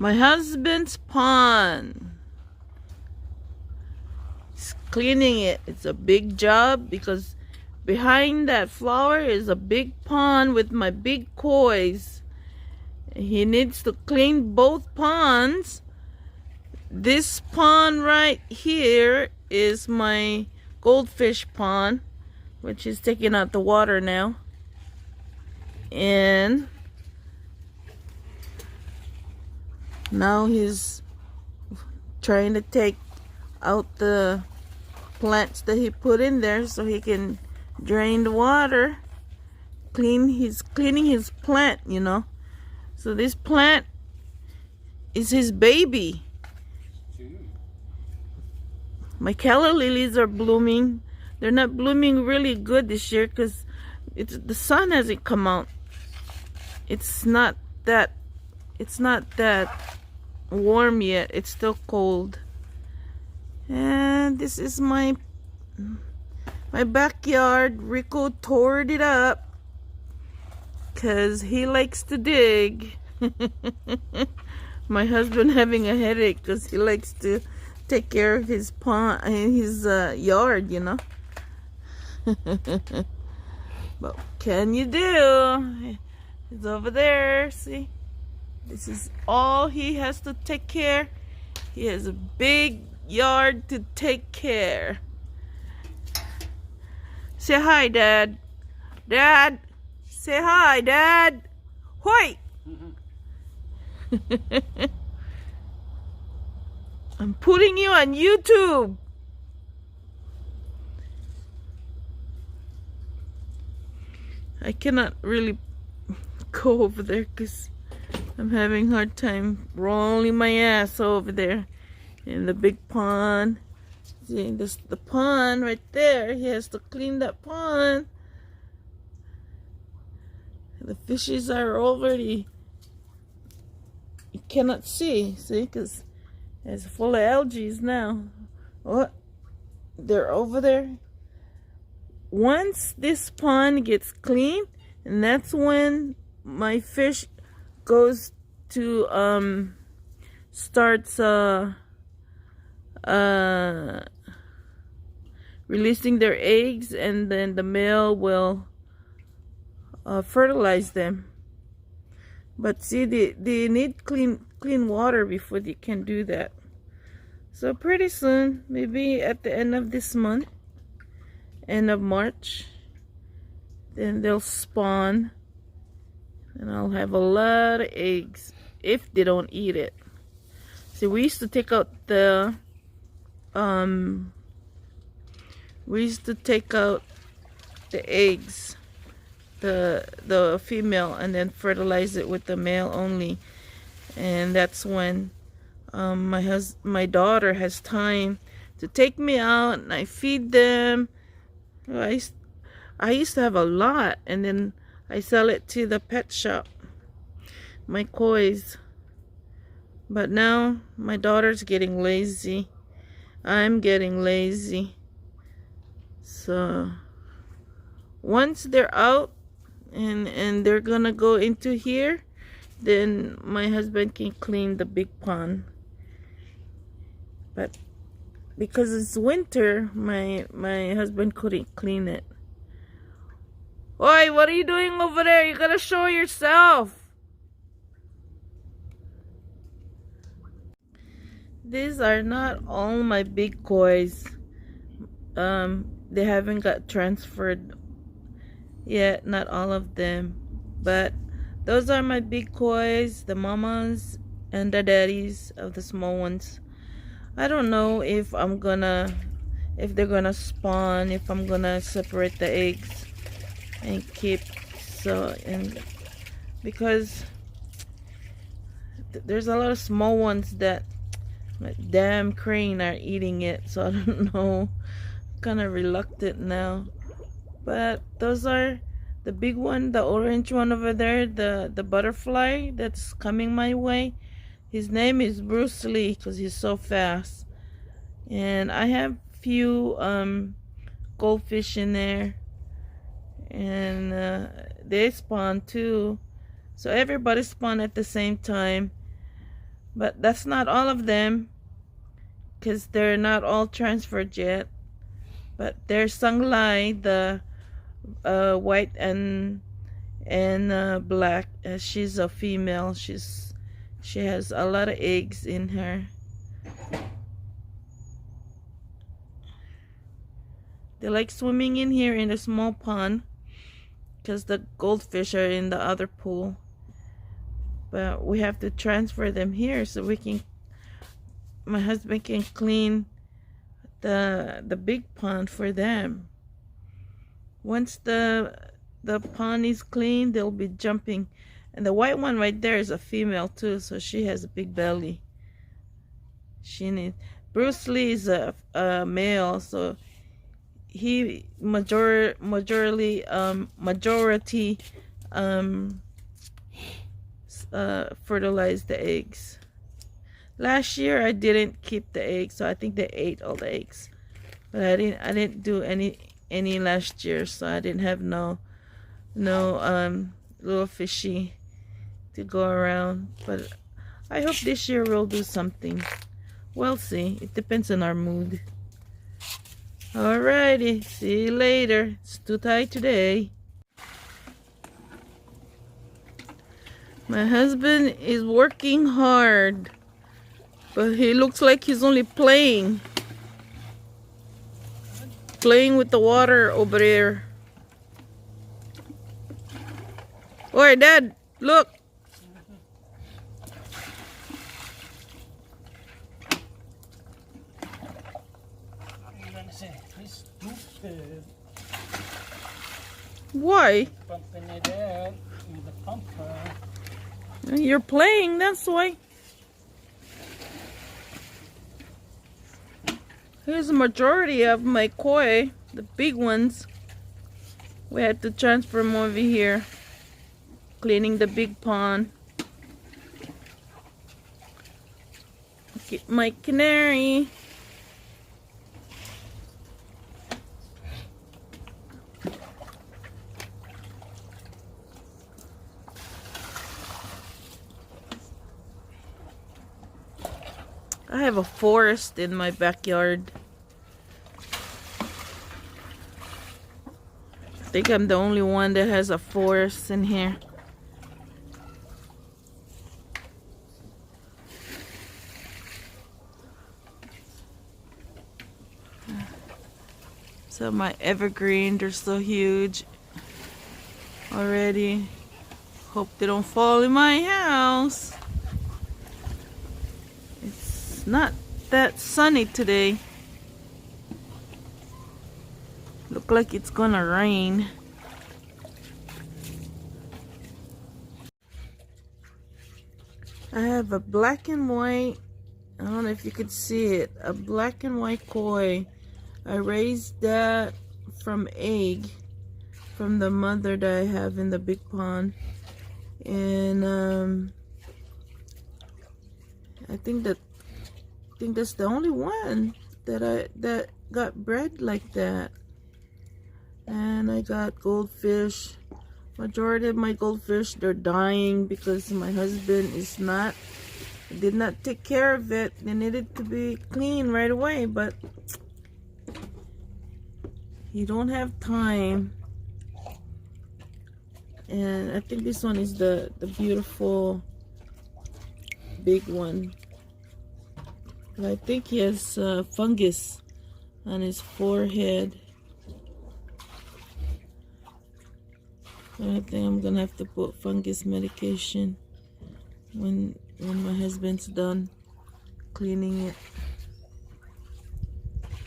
My husband's pond. He's cleaning it. It's a big job because behind that flower is a big pond with my big koi's. He needs to clean both ponds. This pond right here is my goldfish pond, which is taking out the water now. And now he's trying to take out the plants that he put in there so he can drain the water. He's cleaning his plant, you know. So this plant is his baby. My calla lilies are blooming. They're not blooming really good this year because the sun hasn't come out. It's not that warm yet. It's still cold. And this is my backyard. Rico tore it up because he likes to dig. My husband having a headache because he likes to take care of his pond and his yard, you know. But what can you do? He's over there, see? This is all he has to take care. He has a big yard to take care. Say hi, Dad. Dad, say hi, Dad. Hoi! I'm putting you on YouTube. I cannot really go over there because I'm having a hard time rolling my ass over there in the big pond. See, this the pond right there. He has to clean that pond. The fishes are already, you cannot see, because it's full of algae now. What? They're over there. Once this pond gets clean, and that's when my fish goes to starts releasing their eggs, and then the male will fertilize them. But see, they need clean water before they can do that. So pretty soon, maybe at the end of this month, end of March, then they'll spawn, and I'll have a lot of eggs if they don't eat it. See, we used to take out the eggs, the female, and then fertilize it with the male only. And that's when my daughter has time to take me out, and I feed them. I used to have a lot, and then I sell it to the pet shop, my koi's. But now my daughter's getting lazy. I'm getting lazy. So once they're out and they're gonna go into here, then my husband can clean the big pond. But because it's winter, my husband couldn't clean it. Oi, what are you doing over there? You gotta show yourself. These are not all my big koi's. They haven't got transferred yet, not all of them. But those are my big koi's, the mamas and the daddies of the small ones. I don't know if they're gonna spawn, if I'm gonna separate the eggs and keep, because there's a lot of small ones that damn crane are eating it, so I don't know. Kind of reluctant now. But those are the big one, the orange one over there, the butterfly that's coming my way. His name is Bruce Lee because he's so fast. And I have few goldfish in there, and they spawn too. So everybody spawn at the same time. But that's not all of them, because they're not all transferred yet. But there's Sunglight, the white and black. She's a female. She has a lot of eggs in her. They like swimming in here in a small pond because the goldfish are in the other pool. But we have to transfer them here so my husband can clean the big pond for them. Once the pond is clean, they'll be jumping. And the white one right there is a female too, so she has a big belly. Bruce Lee is a male, so he majority fertilize the eggs. Last year I didn't keep the eggs, so I think they ate all the eggs. But I didn't do any last year, so I didn't have no little fishy to go around. But I hope this year we'll do something. We'll see. It depends on our mood. Alrighty, see you later. It's too tight today. My husband is working hard, but he looks like he's only playing with the water over there. Oi, Dad, look. Why? Pumping it out with the pumper. You're playing, that's why. Here's the majority of my koi, the big ones. We had to transfer them over here, cleaning the big pond. Get my canary. I have a forest in my backyard. I think I'm the only one that has a forest in here. So my evergreen, they're so huge already. Hope they don't fall in my house. It's not that sunny today. Look like it's gonna rain. I have a black and white, I don't know if you could see it, a black and white koi. I raised that from egg from the mother that I have in the big pond. And I think that's the only one that got bred like that. And I got goldfish. Majority of my goldfish, they're dying because my husband did not take care of it. They needed to be clean right away, but he don't have time. And I think this one is the beautiful big one. But I think he has fungus on his forehead. I think I'm gonna have to put fungus medication when my husband's done cleaning it.